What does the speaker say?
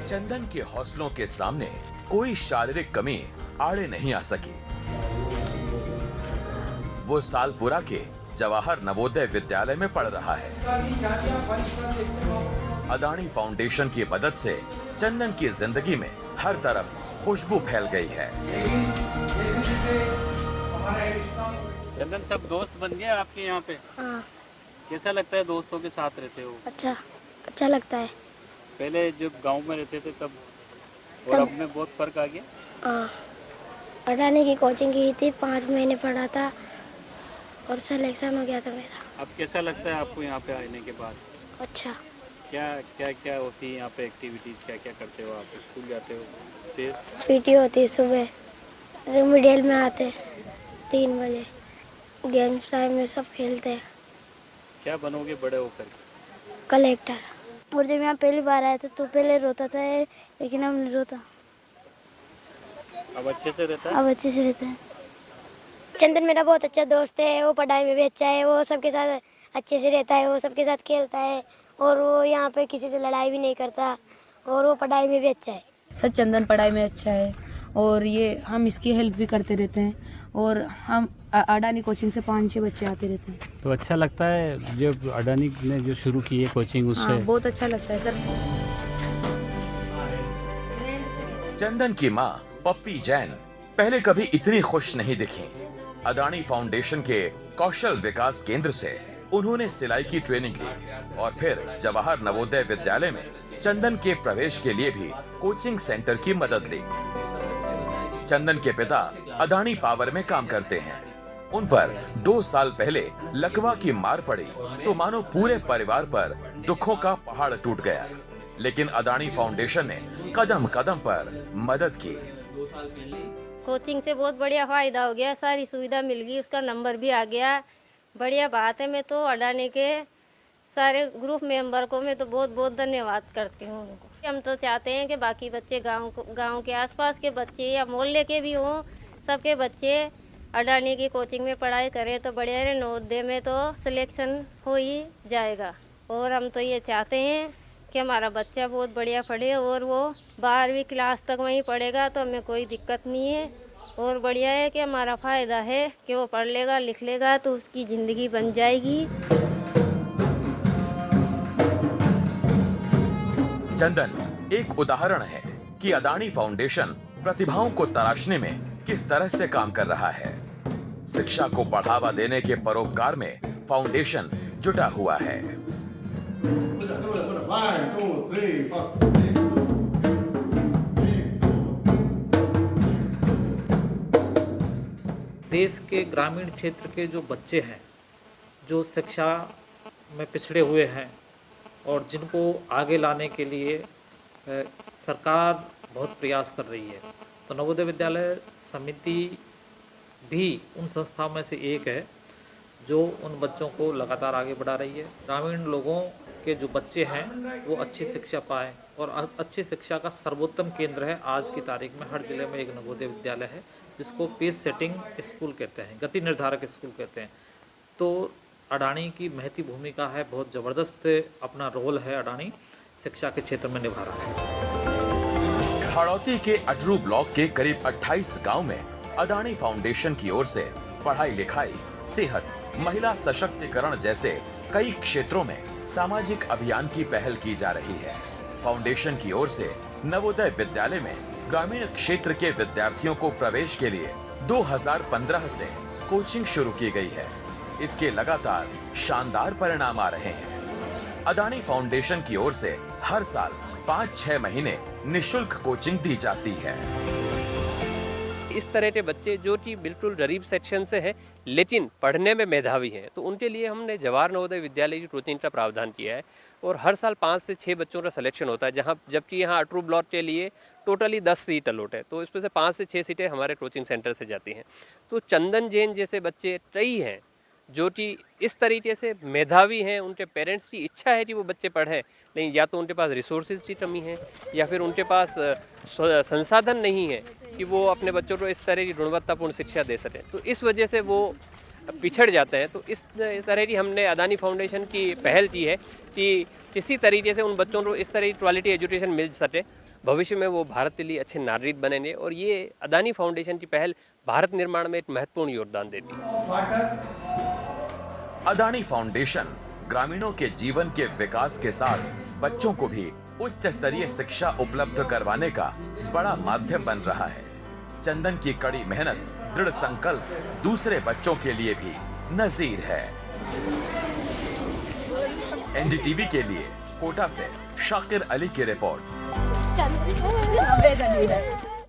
चंदन के हौसलों के सामने कोई शारीरिक कमी आड़े नहीं आ सकी। वो सालपुरा के जवाहर नवोदय विद्यालय में पढ़ रहा है। अदानी फाउंडेशन की मदद से चंदन की जिंदगी में हर तरफ खुशबू फैल गई है। चंदन, सब दोस्त बन गए आपके यहाँ पे? हाँ। कैसा लगता है दोस्तों के साथ रहते हो? अच्छा लगता है। पहले जब गांव में रहते थे तब और अब में बहुत फर्क आ गया? हाँ, अडानी की कोचिंग की थी, 5 महीने पढ़ा था और सिलेक्शन हो गया था मेरा। अब कैसा लगता है आपको यहाँ पे आने के बाद? अच्छा। क्या होती है यहाँ पे एक्टिविटीज? क्या करते हो आप? स्कूल जाते हो? फिर पीटी होती है सुबह, रिमीडियल में आते 3 बजे, गेम्स टाइम में सब खेलते हैं। क्या बनोगे बड़े होकर? कलेक्टर। और जब यहाँ पहली बार आया था तो पहले रोता था, लेकिन अब नहीं रोता। अब अच्छे से रहता है? अब अच्छे से रहता है। चंदन मेरा बहुत अच्छा दोस्त है, वो पढ़ाई में भी अच्छा है, वो सबके साथ अच्छे से रहता है, वो सबके साथ खेलता है और वो यहाँ पे किसी से लड़ाई भी नहीं करता और वो पढ़ाई में भी अच्छा है। सर, चंदन पढ़ाई में अच्छा है और ये हम इसकी हेल्प भी करते रहते हैं और हम अडानी कोचिंग से 5-6 बच्चे आते रहते हैं। तो अच्छा लगता है जब अडानी ने जो शुरू की है कोचिंग, उससे? हाँ, बहुत अच्छा लगता है सर। चंदन की माँ पप्पी जैन पहले कभी इतनी खुश नहीं दिखी। अदानी फाउंडेशन के कौशल विकास केंद्र से उन्होंने सिलाई की ट्रेनिंग ली और फिर जवाहर नवोदय विद्यालय में चंदन के प्रवेश के लिए भी कोचिंग सेंटर की मदद ली। चंदन के पिता अदानी पावर में काम करते हैं। उन पर 2 साल पहले लकवा की मार पड़ी तो मानो पूरे परिवार पर दुखों का पहाड़ टूट गया, लेकिन अदानी फाउंडेशन ने कदम कदम पर मदद की। कोचिंग से बहुत बढ़िया फायदा हो गया, सारी सुविधा मिल गई, उसका नंबर भी आ गया, बढ़िया बात है। मैं तो अडानी के सारे ग्रुप मेंबर को मैं तो बहुत बहुत धन्यवाद करती हूँ उनको। हम तो चाहते हैं कि बाकी बच्चे गांव के आसपास के बच्चे या मोहल्ले के भी हों, सबके बच्चे अडानी की कोचिंग में पढ़ाई करें तो बढ़िया है। नवोदय में तो सिलेक्शन हो ही जाएगा और हम तो ये चाहते हैं कि हमारा बच्चा बहुत बढ़िया पढ़े और वो 12वीं क्लास तक वहीं पढ़ेगा तो हमें कोई दिक्कत नहीं है। और बढ़िया है कि हमारा फ़ायदा है कि वो पढ़ लेगा लिख लेगा तो उसकी ज़िंदगी बन जाएगी। चंदन एक उदाहरण है कि अदानी फाउंडेशन प्रतिभाओं को तराशने में किस तरह से काम कर रहा है। शिक्षा को बढ़ावा देने के परोपकार में फाउंडेशन जुटा हुआ है। देश के ग्रामीण क्षेत्र के जो बच्चे हैं, जो शिक्षा में पिछड़े हुए हैं और जिनको आगे लाने के लिए सरकार बहुत प्रयास कर रही है, तो नवोदय विद्यालय समिति भी उन संस्थाओं में से एक है जो उन बच्चों को लगातार आगे बढ़ा रही है। ग्रामीण लोगों के जो बच्चे हैं वो अच्छी शिक्षा पाएँ और अच्छी शिक्षा का सर्वोत्तम केंद्र है आज की तारीख में हर जिले में एक नवोदय विद्यालय है, जिसको पेस सेटिंग स्कूल कहते हैं, गति निर्धारक स्कूल कहते हैं। तो अडानी की महती भूमिका है, बहुत ज़बरदस्त अपना रोल है अडानी शिक्षा के क्षेत्र में निभा रहा है। खड़ौती के अटरू ब्लॉक के करीब 28 गांव में अदानी फाउंडेशन की ओर से पढ़ाई लिखाई, सेहत, महिला सशक्तिकरण जैसे कई क्षेत्रों में सामाजिक अभियान की पहल की जा रही है। फाउंडेशन की ओर से नवोदय विद्यालय में ग्रामीण क्षेत्र के विद्यार्थियों को प्रवेश के लिए 2015 से कोचिंग शुरू की गई है। इसके लगातार शानदार परिणाम आ रहे हैं। अदानी फाउंडेशन की ओर से हर साल 5-6 महीने निशुल्क कोचिंग दी जाती है। इस तरह के बच्चे जो कि बिल्कुल गरीब सेक्शन से हैं लेकिन पढ़ने में मेधावी हैं, तो उनके लिए हमने जवाहर नवोदय विद्यालय की कोचिंग का प्रावधान किया है और हर साल 5 से 6 बच्चों का सिलेक्शन होता है, जबकि यहाँ अटरू ब्लॉक के लिए टोटली 10 सीट अलॉट है, तो इसमें से 5 से 6 सीटें हमारे कोचिंग सेंटर से जाती हैं। तो चंदन जैन जैसे बच्चे कई हैं जो कि इस तरीके से मेधावी हैं, उनके पेरेंट्स की इच्छा है कि वो बच्चे पढ़ें, लेकिन या तो उनके पास रिसोर्सेज की कमी है या फिर उनके पास संसाधन नहीं है कि वो अपने बच्चों को इस तरह की गुणवत्तापूर्ण शिक्षा दे सकें, तो इस वजह से वो पिछड़ जाते हैं। तो इस तरह की हमने अदानी फाउंडेशन की पहल की है कि किसी तरीके से उन बच्चों को इस तरह की क्वालिटी एजुकेशन मिल सके भविष्य में वो भारत के लिए अच्छे नागरिक बनेंगे और ये अदानी फाउंडेशन की पहल भारत निर्माण में एक महत्वपूर्ण योगदान देती है। अदानी फाउंडेशन ग्रामीणों के जीवन के विकास के साथ बच्चों को भी उच्च स्तरीय शिक्षा उपलब्ध करवाने का बड़ा माध्यम बन रहा है। चंदन की कड़ी मेहनत, दृढ़ संकल्प दूसरे बच्चों के लिए भी नजीर है। एनडीटीवी के लिए कोटा से शाकिर अली की रिपोर्ट।